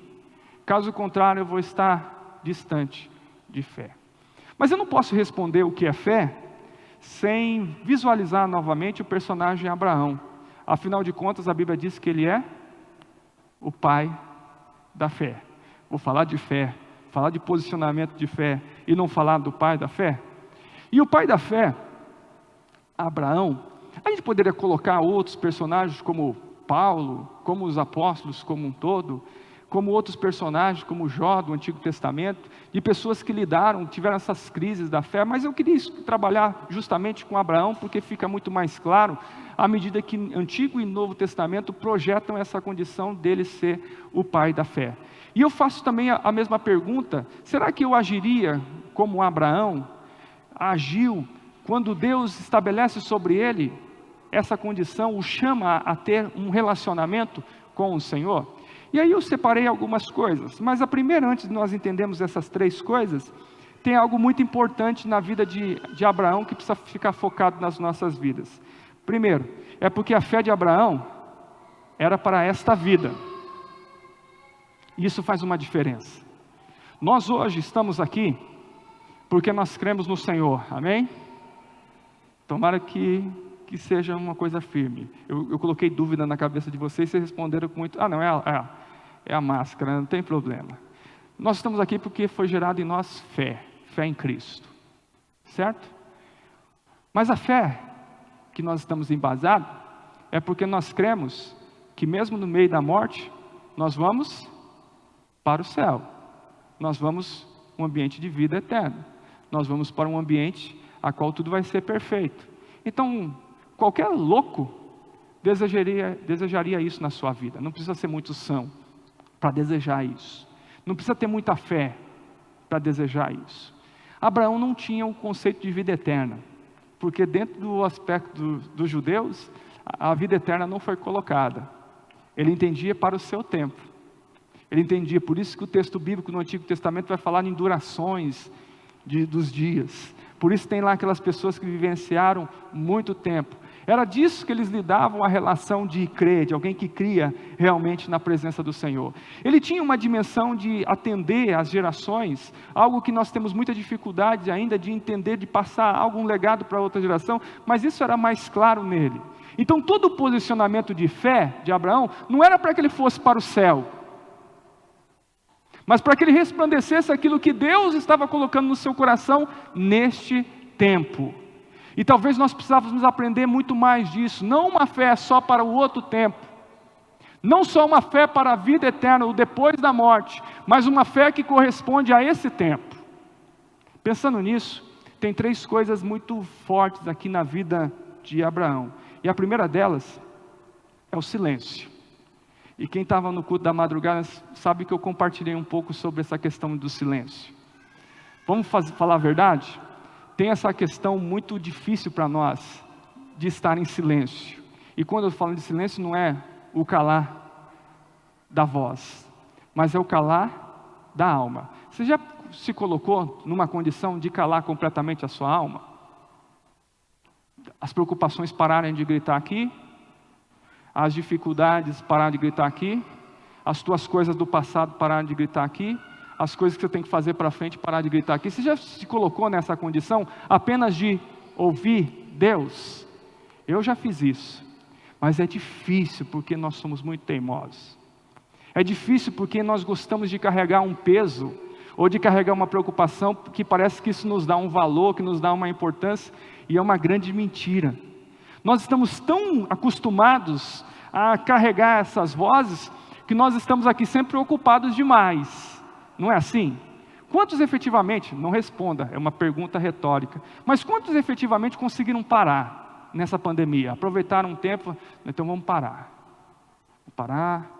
Caso contrário, eu vou estar distante de fé. Mas eu não posso responder o que é fé sem visualizar novamente o personagem Abraão. Afinal de contas, a Bíblia diz que ele é o pai da fé. Vou falar de fé, falar de posicionamento de fé e não falar do pai da fé? E o pai da fé, Abraão, a gente poderia colocar outros personagens como Paulo, como os apóstolos como um todo, como outros personagens, como Jó do Antigo Testamento, de pessoas que tiveram essas crises da fé, mas eu queria trabalhar justamente com Abraão, porque fica muito mais claro, à medida que Antigo e Novo Testamento projetam essa condição dele ser o pai da fé. E eu faço também a mesma pergunta, será que eu agiria como Abraão agiu, quando Deus estabelece sobre ele essa condição, o chama a ter um relacionamento com o Senhor? E aí eu separei algumas coisas, mas a primeira, antes de nós entendermos essas 3 coisas, tem algo muito importante na vida de Abraão que precisa ficar focado nas nossas vidas. Primeiro, é porque a fé de Abraão era para esta vida. Isso faz uma diferença. Nós hoje estamos aqui porque nós cremos no Senhor, amém? Tomara que seja uma coisa firme. Eu coloquei dúvida na cabeça de vocês, vocês responderam com muito... não, é a máscara, não tem problema. Nós estamos aqui porque foi gerado em nós fé em Cristo, certo? Mas a fé que nós estamos embasados é porque nós cremos que mesmo no meio da morte, nós vamos para o céu. Nós vamos um ambiente de vida eterna. Nós vamos para um ambiente a qual tudo vai ser perfeito. Então, qualquer louco desejaria isso na sua vida. Não precisa ser muito são para desejar isso. Não precisa ter muita fé para desejar isso. Abraão não tinha o conceito de vida eterna, porque dentro do aspecto dos judeus, a vida eterna não foi colocada. Ele entendia para o seu tempo. Ele entendia, por isso que o texto bíblico no Antigo Testamento vai falar em durações dos dias. Por isso tem lá aquelas pessoas que vivenciaram muito tempo. Era disso que eles lidavam a relação de crer, de alguém que cria realmente na presença do Senhor. Ele tinha uma dimensão de atender às gerações, algo que nós temos muita dificuldade ainda de entender, de passar algum legado para outra geração, mas isso era mais claro nele. Então todo o posicionamento de fé de Abraão não era para que ele fosse para o céu, mas para que ele resplandecesse aquilo que Deus estava colocando no seu coração neste tempo. E talvez nós precisávamos aprender muito mais disso. Não uma fé só para o outro tempo. Não só uma fé para a vida eterna, o depois da morte. Mas uma fé que corresponde a esse tempo. Pensando nisso, tem 3 coisas muito fortes aqui na vida de Abraão. E a primeira delas é o silêncio. E quem estava no culto da madrugada sabe que eu compartilhei um pouco sobre essa questão do silêncio. Vamos falar a verdade? Tem essa questão muito difícil para nós, de estar em silêncio. E quando eu falo de silêncio, não é o calar da voz, mas é o calar da alma. Você já se colocou numa condição de calar completamente a sua alma? As preocupações pararem de gritar aqui, as dificuldades pararem de gritar aqui, as tuas coisas do passado pararem de gritar aqui, as coisas que você tem que fazer para frente parar de gritar aqui. Você já se colocou nessa condição apenas de ouvir Deus? Eu já fiz isso, mas é difícil porque nós somos muito teimosos. É difícil porque nós gostamos de carregar um peso ou de carregar uma preocupação que parece que isso nos dá um valor, que nos dá uma importância, e é uma grande mentira. Nós estamos tão acostumados a carregar essas vozes que nós estamos aqui sempre preocupados demais. Não é assim? Quantos efetivamente, não responda, é uma pergunta retórica, mas quantos efetivamente conseguiram parar nessa pandemia? Aproveitaram um tempo, então vamos parar. Vou parar,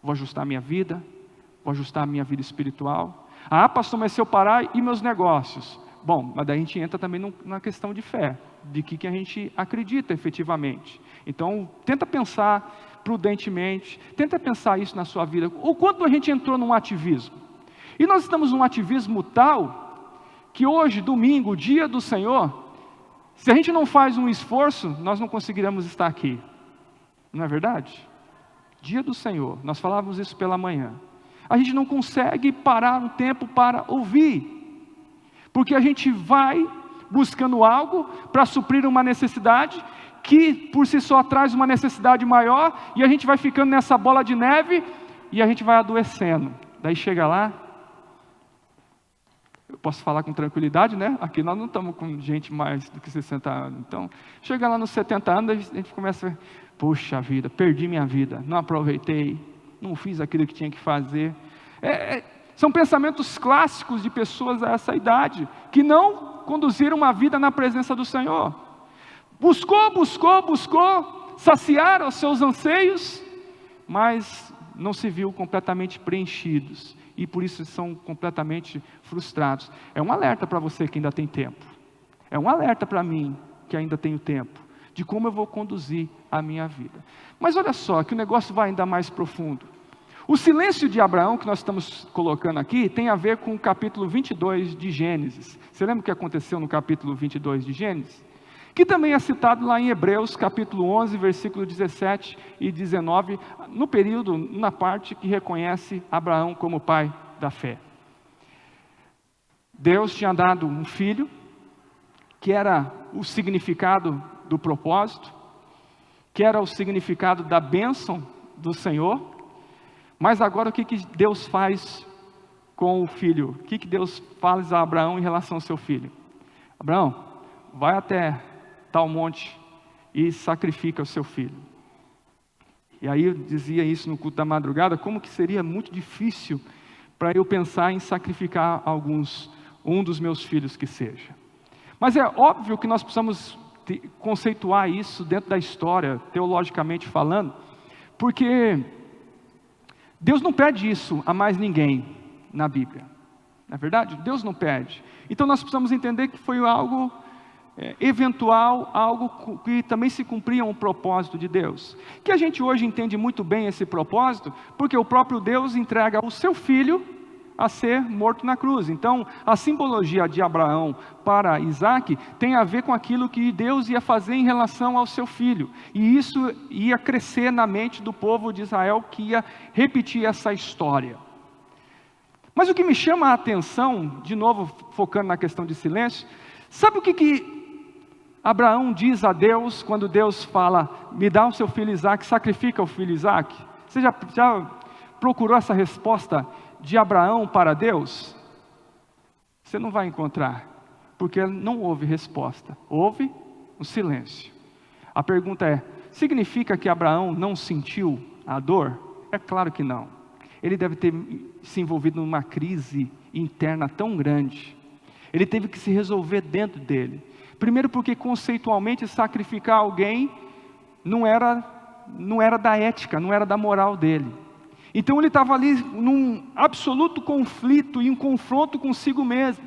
vou ajustar a minha vida, vou ajustar a minha vida espiritual. Ah, pastor, mas se eu parar e meus negócios? Bom, mas daí a gente entra também na questão de fé, de que a gente acredita efetivamente. Então, tenta pensar prudentemente, tenta pensar isso na sua vida. O quanto a gente entrou num ativismo. E nós estamos num ativismo tal, que hoje, domingo, dia do Senhor, se a gente não faz um esforço, nós não conseguiremos estar aqui. Não é verdade? Dia do Senhor, nós falávamos isso pela manhã. A gente não consegue parar um tempo para ouvir. Porque a gente vai buscando algo para suprir uma necessidade que por si só traz uma necessidade maior, e a gente vai ficando nessa bola de neve e a gente vai adoecendo. Daí chega lá, eu posso falar com tranquilidade, né? Aqui nós não estamos com gente mais do que 60 anos. Então, chega lá nos 70 anos, a gente começa a ver, puxa vida, perdi minha vida, não aproveitei, não fiz aquilo que tinha que fazer. São pensamentos clássicos de pessoas a essa idade, que não conduziram uma vida na presença do Senhor. Buscou, saciar os seus anseios, mas não se viu completamente preenchidos, e por isso são completamente frustrados. É um alerta para você que ainda tem tempo, é um alerta para mim que ainda tenho tempo, de como eu vou conduzir a minha vida. Mas olha só, que o negócio vai ainda mais profundo. O silêncio de Abraão, que nós estamos colocando aqui, tem a ver com o capítulo 22 de Gênesis. Você lembra o que aconteceu no capítulo 22 de Gênesis? Que também é citado lá em Hebreus, capítulo 11, versículo 17 e 19, no período, na parte que reconhece Abraão como pai da fé. Deus tinha dado um filho, que era o significado do propósito, que era o significado da bênção do Senhor. Mas agora o que Deus faz com o filho? O que Deus faz a Abraão em relação ao seu filho? Abraão, vai até tal monte e sacrifica o seu filho. E aí eu dizia isso no culto da madrugada, como que seria muito difícil para eu pensar em sacrificar um dos meus filhos que seja. Mas é óbvio que nós precisamos conceituar isso dentro da história, teologicamente falando, porque Deus não pede isso a mais ninguém na Bíblia. Não é verdade? Deus não pede. Então nós precisamos entender que foi algo eventual, algo que também se cumpria um propósito de Deus. Que a gente hoje entende muito bem esse propósito, porque o próprio Deus entrega o seu filho a ser morto na cruz. Então, a simbologia de Abraão para Isaac tem a ver com aquilo que Deus ia fazer em relação ao seu filho. E isso ia crescer na mente do povo de Israel, que ia repetir essa história. Mas o que me chama a atenção, de novo focando na questão de silêncio, sabe o que Abraão diz a Deus quando Deus fala, me dá o seu filho Isaac, sacrifica o filho Isaac? Você já procurou essa resposta de Abraão para Deus? Você não vai encontrar, porque não houve resposta, houve um silêncio. A pergunta é, significa que Abraão não sentiu a dor? É claro que não. Ele deve ter se envolvido numa crise interna tão grande. Ele teve que se resolver dentro dele. Primeiro porque conceitualmente sacrificar alguém não era da ética, não era da moral dele. Então ele estava ali num absoluto conflito e um confronto consigo mesmo.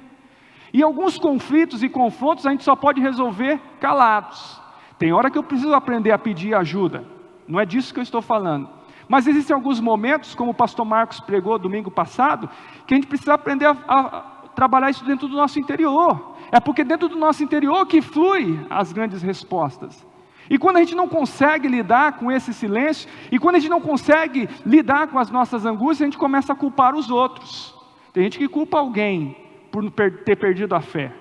E alguns conflitos e confrontos a gente só pode resolver calados. Tem hora que eu preciso aprender a pedir ajuda. Não é disso que eu estou falando. Mas existem alguns momentos, como o pastor Marcos pregou domingo passado, que a gente precisa aprender a trabalhar isso dentro do nosso interior. É porque dentro do nosso interior que flui as grandes respostas. E quando a gente não consegue lidar com esse silêncio, e quando a gente não consegue lidar com as nossas angústias, a gente começa a culpar os outros. Tem gente que culpa alguém por ter perdido a fé.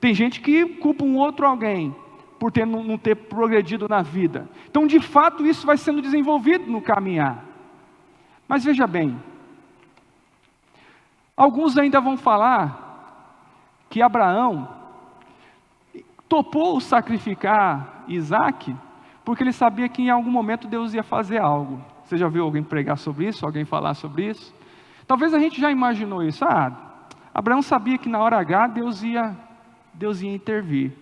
Tem gente que culpa um outro alguém por não ter progredido na vida. Então, de fato, isso vai sendo desenvolvido no caminhar. Mas veja bem, alguns ainda vão falar que Abraão topou sacrificar Isaac, porque ele sabia que em algum momento Deus ia fazer algo. Você já viu alguém pregar sobre isso? Alguém falar sobre isso? Talvez a gente já imaginou isso. Abraão sabia que na hora H Deus ia intervir.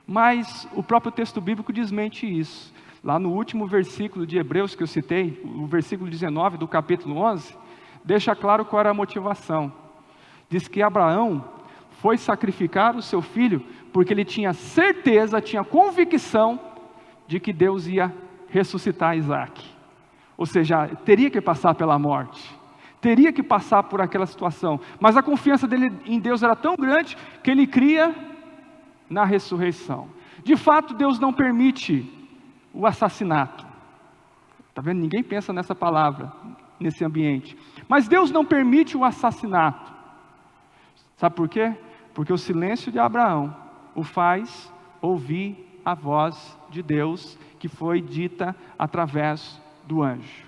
Mas o próprio texto bíblico desmente isso. Lá no último versículo de Hebreus que eu citei, o versículo 19 do capítulo 11, deixa claro qual era a motivação. Diz que Abraão foi sacrificar o seu filho porque ele tinha certeza, tinha convicção de que Deus ia ressuscitar Isaac. Ou seja, teria que passar pela morte, teria que passar por aquela situação, mas a confiança dele em Deus era tão grande que ele cria na ressurreição. De fato, Deus não permite o assassinato. Está vendo? Ninguém pensa nessa palavra, nesse ambiente. Mas Deus não permite o assassinato. Sabe por quê? Porque o silêncio de Abraão o faz ouvir a voz de Deus, que foi dita através do anjo.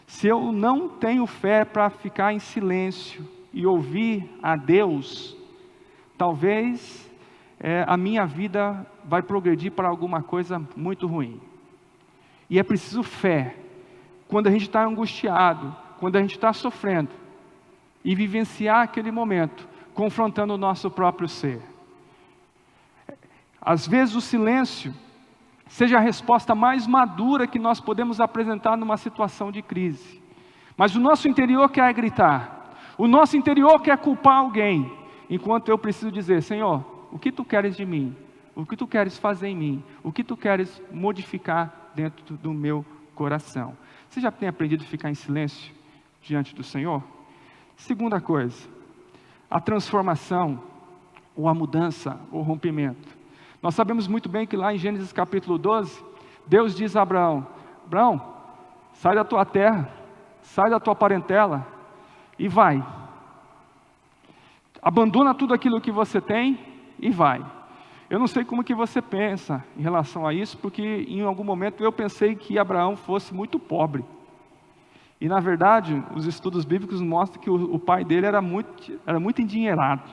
Se eu não tenho fé para ficar em silêncio e ouvir a Deus, talvez a minha vida vai progredir para alguma coisa muito ruim. E é preciso fé, quando a gente está angustiado, quando a gente está sofrendo, e vivenciar aquele momento, confrontando o nosso próprio ser. Às vezes o silêncio seja a resposta mais madura que nós podemos apresentar numa situação de crise. Mas o nosso interior quer gritar, o nosso interior quer culpar alguém, enquanto eu preciso dizer, Senhor, o que Tu queres de mim? O que Tu queres fazer em mim? O que Tu queres modificar dentro do meu coração. Você já tem aprendido a ficar em silêncio diante do Senhor? Segunda coisa, a transformação, ou a mudança, ou rompimento. Nós sabemos muito bem que lá em Gênesis capítulo 12, Deus diz a Abraão: Abraão, sai da tua terra, sai da tua parentela e vai. Abandona tudo aquilo que você tem e vai. Eu não sei como que você pensa em relação a isso, porque em algum momento eu pensei que Abraão fosse muito pobre. E na verdade, os estudos bíblicos mostram que o pai dele era muito endinheirado.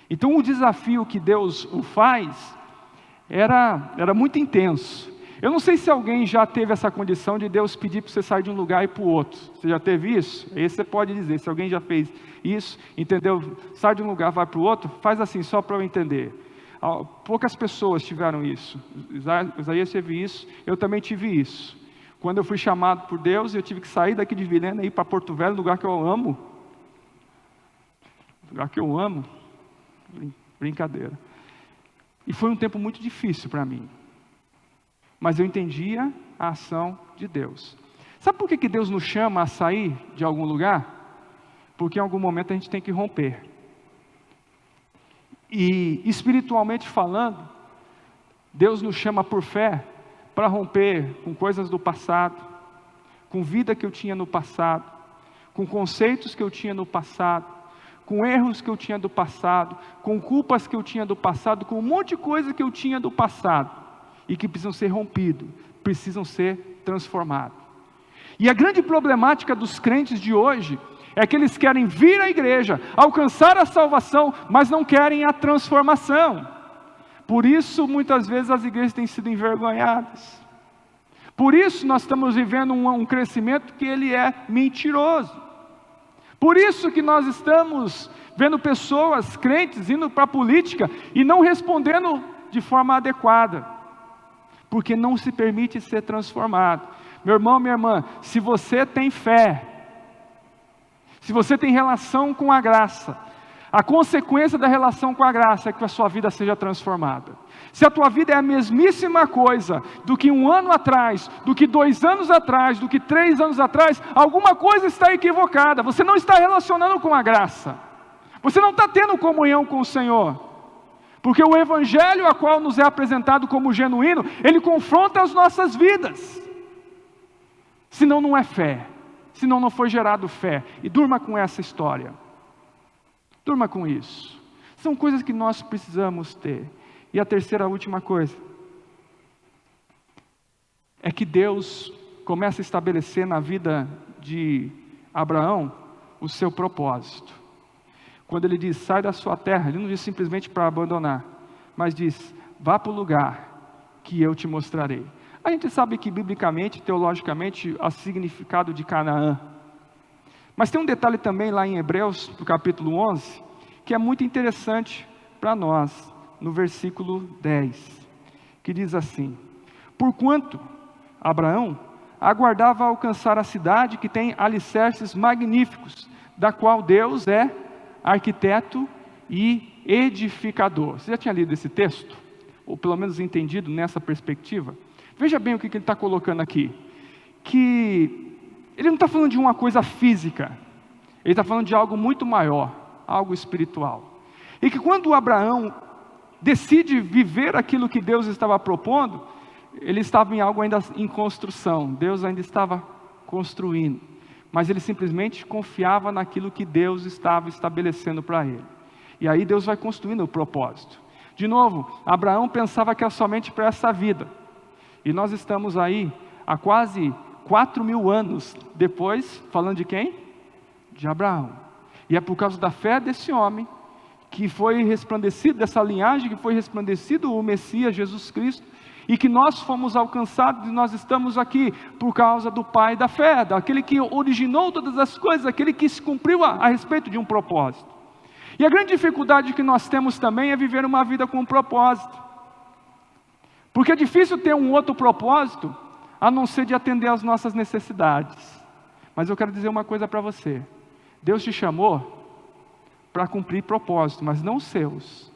Então o desafio que Deus o faz era muito intenso. Eu não sei se alguém já teve essa condição de Deus pedir para você sair de um lugar e ir para o outro. Você já teve isso? Aí você pode dizer, se alguém já fez isso, entendeu? Sai de um lugar, vai para o outro, faz assim, só para eu entender. Poucas pessoas tiveram isso. Isaías teve isso, eu também tive isso. Quando eu fui chamado por Deus, eu tive que sair daqui de Vilhena e ir para Porto Velho, lugar que eu amo. Lugar que eu amo. Brincadeira. E foi um tempo muito difícil para mim. Mas eu entendia a ação de Deus. Sabe por que Deus nos chama a sair de algum lugar? Porque em algum momento a gente tem que romper. E espiritualmente falando, Deus nos chama por fé para romper com coisas do passado, com vida que eu tinha no passado, com conceitos que eu tinha no passado, com erros que eu tinha do passado, com culpas que eu tinha do passado, com um monte de coisa que eu tinha do passado e que precisam ser rompidos, precisam ser transformados. E a grande problemática dos crentes de hoje é que eles querem vir à igreja, alcançar a salvação, mas não querem a transformação. Por isso, muitas vezes, as igrejas têm sido envergonhadas. Por isso, nós estamos vivendo um crescimento que ele é mentiroso. Por isso que nós estamos vendo pessoas, crentes, indo para a política e não respondendo de forma adequada. Porque não se permite ser transformado. Meu irmão, minha irmã, se você tem fé, se você tem relação com a graça, a consequência da relação com a graça é que a sua vida seja transformada. Se a tua vida é a mesmíssima coisa do que 1 ano atrás, do que 2 anos atrás, do que 3 anos atrás, alguma coisa está equivocada. Você não está relacionando com a graça. Você não está tendo comunhão com o Senhor. Porque o evangelho a qual nos é apresentado como genuíno, ele confronta as nossas vidas. Senão não é fé. Senão não foi gerado fé. E durma com essa história. Durma com isso. São coisas que nós precisamos ter. E a terceira, última coisa, é que Deus começa a estabelecer na vida de Abraão o seu propósito. Quando ele diz, sai da sua terra, ele não diz simplesmente para abandonar, mas diz, vá para o lugar que eu te mostrarei. A gente sabe que biblicamente, teologicamente, o significado de Canaã. Mas tem um detalhe também lá em Hebreus, no capítulo 11, que é muito interessante para nós, no versículo 10, que diz assim, porquanto Abraão aguardava alcançar a cidade que tem alicerces magníficos, da qual Deus é arquiteto e edificador. Você já tinha lido esse texto? Ou pelo menos entendido nessa perspectiva? Veja bem o que ele está colocando aqui. Que ele não está falando de uma coisa física. Ele está falando de algo muito maior. Algo espiritual. E que quando Abraão decide viver aquilo que Deus estava propondo, ele estava em algo ainda em construção. Deus ainda estava construindo. Mas ele simplesmente confiava naquilo que Deus estava estabelecendo para ele. E aí Deus vai construindo o propósito. De novo, Abraão pensava que era somente para essa vida. E nós estamos aí há quase 4.000 anos depois, falando de quem? De Abraão. E é por causa da fé desse homem, que foi resplandecido, dessa linhagem, que foi resplandecido o Messias, Jesus Cristo, e que nós fomos alcançados e nós estamos aqui por causa do Pai da fé, daquele que originou todas as coisas, aquele que se cumpriu a respeito de um propósito. E a grande dificuldade que nós temos também é viver uma vida com um propósito. Porque é difícil ter um outro propósito, a não ser de atender às nossas necessidades. Mas eu quero dizer uma coisa para você. Deus te chamou para cumprir propósito, mas não os seus,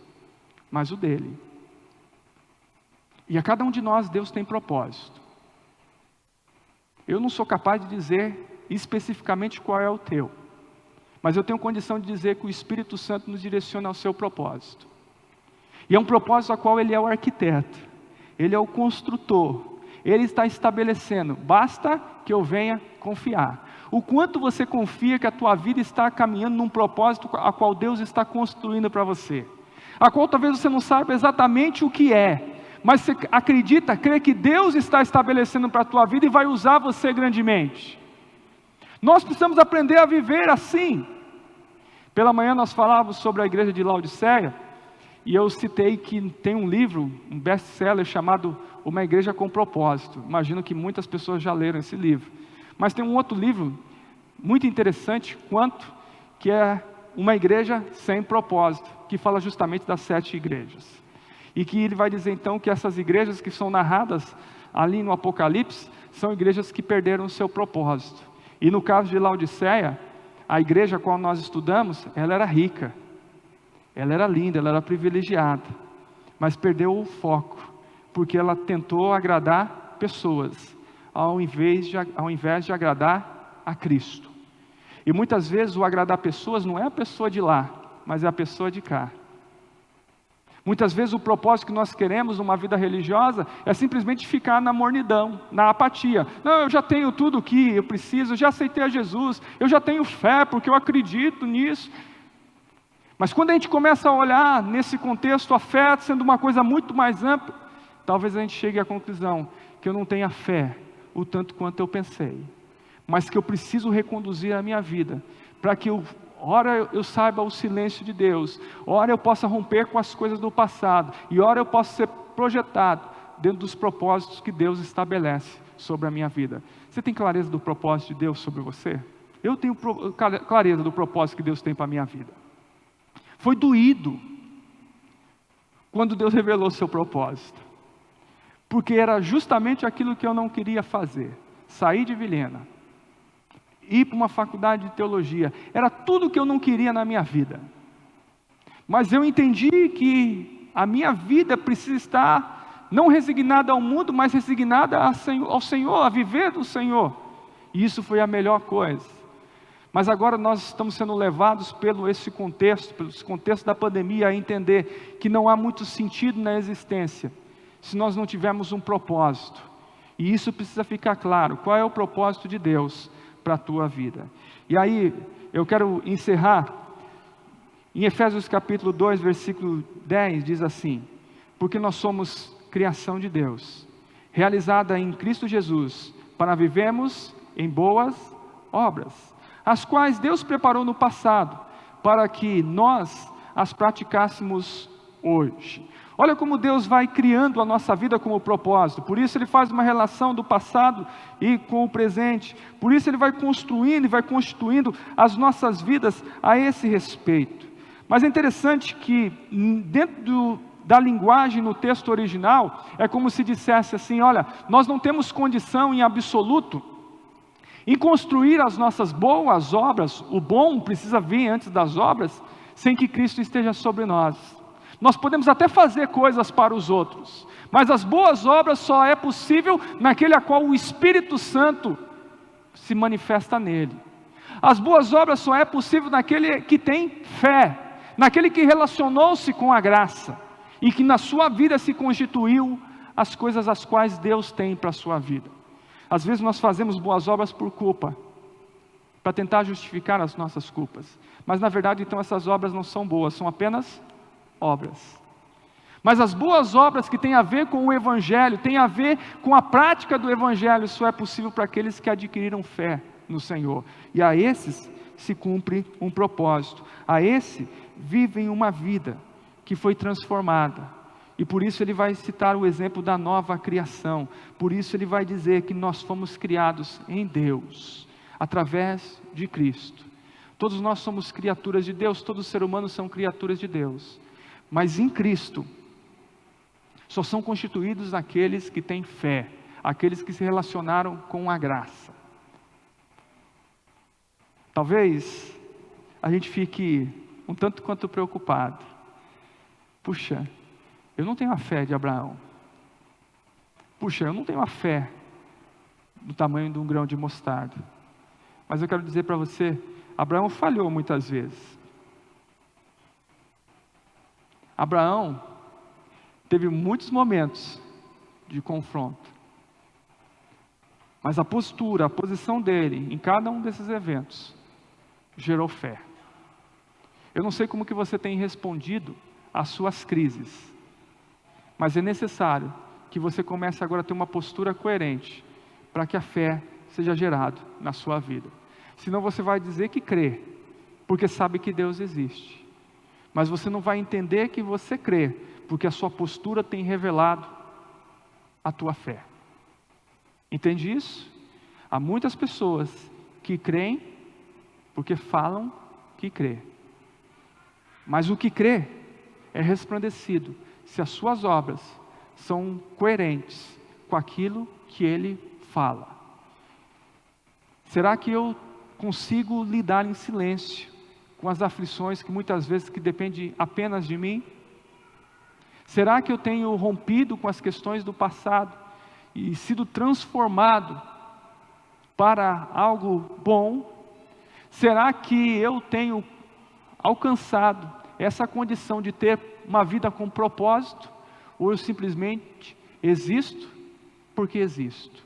mas o dele. E a cada um de nós, Deus tem propósito. Eu não sou capaz de dizer especificamente qual é o teu, mas eu tenho condição de dizer que o Espírito Santo nos direciona ao seu propósito. E é um propósito a qual Ele é o arquiteto, Ele é o construtor, Ele está estabelecendo, basta que eu venha confiar. O quanto você confia que a tua vida está caminhando num propósito a qual Deus está construindo para você, a qual talvez você não saiba exatamente o que é, mas você acredita, crê que Deus está estabelecendo para a tua vida e vai usar você grandemente. Nós precisamos aprender a viver assim. Pela manhã nós falávamos sobre a igreja de Laodiceia, e eu citei que tem um livro, um best-seller chamado Uma Igreja com Propósito. Imagino que muitas pessoas já leram esse livro. Mas tem um outro livro muito interessante, que é Uma Igreja Sem Propósito, que fala justamente das 7 igrejas. E que ele vai dizer então que essas igrejas que são narradas ali no Apocalipse, são igrejas que perderam o seu propósito. E no caso de Laodiceia, a igreja a qual nós estudamos, ela era rica, ela era linda, ela era privilegiada, mas perdeu o foco, porque ela tentou agradar pessoas, ao invés de agradar a Cristo. E muitas vezes o agradar pessoas não é a pessoa de lá, mas é a pessoa de cá. Muitas vezes o propósito que nós queremos numa vida religiosa é simplesmente ficar na mornidão, na apatia. Não, eu já tenho tudo o que eu preciso, eu já aceitei a Jesus, eu já tenho fé porque eu acredito nisso. Mas quando a gente começa a olhar nesse contexto a fé sendo uma coisa muito mais ampla, talvez a gente chegue à conclusão que eu não tenha fé o tanto quanto eu pensei, mas que eu preciso reconduzir a minha vida, para que ora eu saiba o silêncio de Deus, ora eu possa romper com as coisas do passado, e ora eu possa ser projetado dentro dos propósitos que Deus estabelece sobre a minha vida. Você tem clareza do propósito de Deus sobre você? Eu tenho clareza do propósito que Deus tem para a minha vida. Foi doído quando Deus revelou o seu propósito, porque era justamente aquilo que eu não queria fazer. Sair de Vilhena, ir para uma faculdade de teologia, era tudo que eu não queria na minha vida. Mas eu entendi que a minha vida precisa estar não resignada ao mundo, mas resignada ao Senhor, a viver do Senhor. E isso foi a melhor coisa. Mas agora nós estamos sendo levados pelo esse contexto da pandemia, a entender que não há muito sentido na existência se nós não tivermos um propósito. E isso precisa ficar claro. Qual é o propósito de Deus para a tua vida? E aí, eu quero encerrar. Em Efésios capítulo 2, versículo 10, diz assim: porque nós somos criação de Deus, realizada em Cristo Jesus, para vivermos em boas obras, as quais Deus preparou no passado, para que nós as praticássemos hoje. Olha como Deus vai criando a nossa vida como propósito. Por isso Ele faz uma relação do passado e com o presente. Por isso Ele vai construindo e vai constituindo as nossas vidas a esse respeito. Mas é interessante que dentro da linguagem no texto original, é como se dissesse assim: olha, nós não temos condição em absoluto em construir as nossas boas obras. O bom precisa vir antes das obras, sem que Cristo esteja sobre nós. Nós podemos até fazer coisas para os outros, mas as boas obras só é possível naquele a qual o Espírito Santo se manifesta nele. As boas obras só é possível naquele que tem fé, naquele que relacionou-se com a graça, e que na sua vida se constituiu as coisas as quais Deus tem para a sua vida. Às vezes nós fazemos boas obras por culpa, para tentar justificar as nossas culpas, mas na verdade então essas obras não são boas, são apenas obras. Mas as boas obras que têm a ver com o Evangelho, têm a ver com a prática do Evangelho, só é possível para aqueles que adquiriram fé no Senhor, e a esses se cumpre um propósito, a esse vivem uma vida que foi transformada. E por isso ele vai citar o exemplo da nova criação. Por isso ele vai dizer que nós fomos criados em Deus, através de Cristo. Todos nós somos criaturas de Deus, todos os seres humanos são criaturas de Deus. Mas em Cristo, só são constituídos aqueles que têm fé, aqueles que se relacionaram com a graça. Talvez a gente fique um tanto quanto preocupado. Puxa, eu não tenho a fé de Abraão. Puxa, eu não tenho a fé do tamanho de um grão de mostarda. Mas eu quero dizer para você, Abraão falhou muitas vezes. Abraão teve muitos momentos de confronto. Mas a postura, a posição dele em cada um desses eventos gerou fé. Eu não sei como que você tem respondido às suas crises, mas é necessário que você comece agora a ter uma postura coerente para que a fé seja gerada na sua vida. Senão você vai dizer que crê, porque sabe que Deus existe. Mas você não vai entender que você crê, porque a sua postura tem revelado a tua fé. Entende isso? Há muitas pessoas que creem porque falam que crê. Mas o que crê é resplandecido se as suas obras são coerentes com aquilo que ele fala. Será que eu consigo lidar em silêncio com as aflições que muitas vezes que dependem apenas de mim? Será que eu tenho rompido com as questões do passado e sido transformado para algo bom? Será que eu tenho alcançado essa condição de ter uma vida com propósito? Ou eu simplesmente existo porque existo?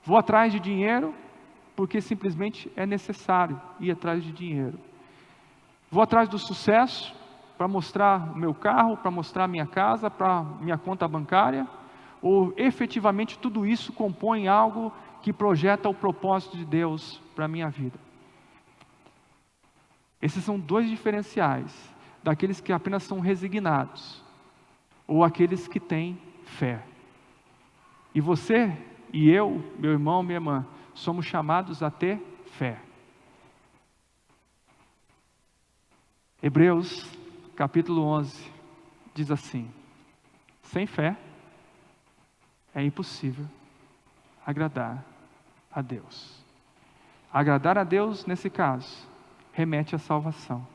Vou atrás de dinheiro porque simplesmente é necessário ir atrás de dinheiro. Vou atrás do sucesso para mostrar o meu carro, para mostrar a minha casa, para minha conta bancária? Ou efetivamente tudo isso compõe algo que projeta o propósito de Deus para a minha vida? Esses são dois diferenciais daqueles que apenas são resignados ou aqueles que têm fé. E você e eu, meu irmão, minha irmã, somos chamados a ter fé. Hebreus capítulo 11 diz assim: sem fé é impossível agradar a Deus. Agradar a Deus, nesse caso, remete à salvação.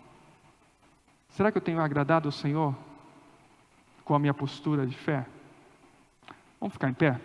Será que eu tenho agradado ao Senhor com a minha postura de fé? Vamos ficar em pé?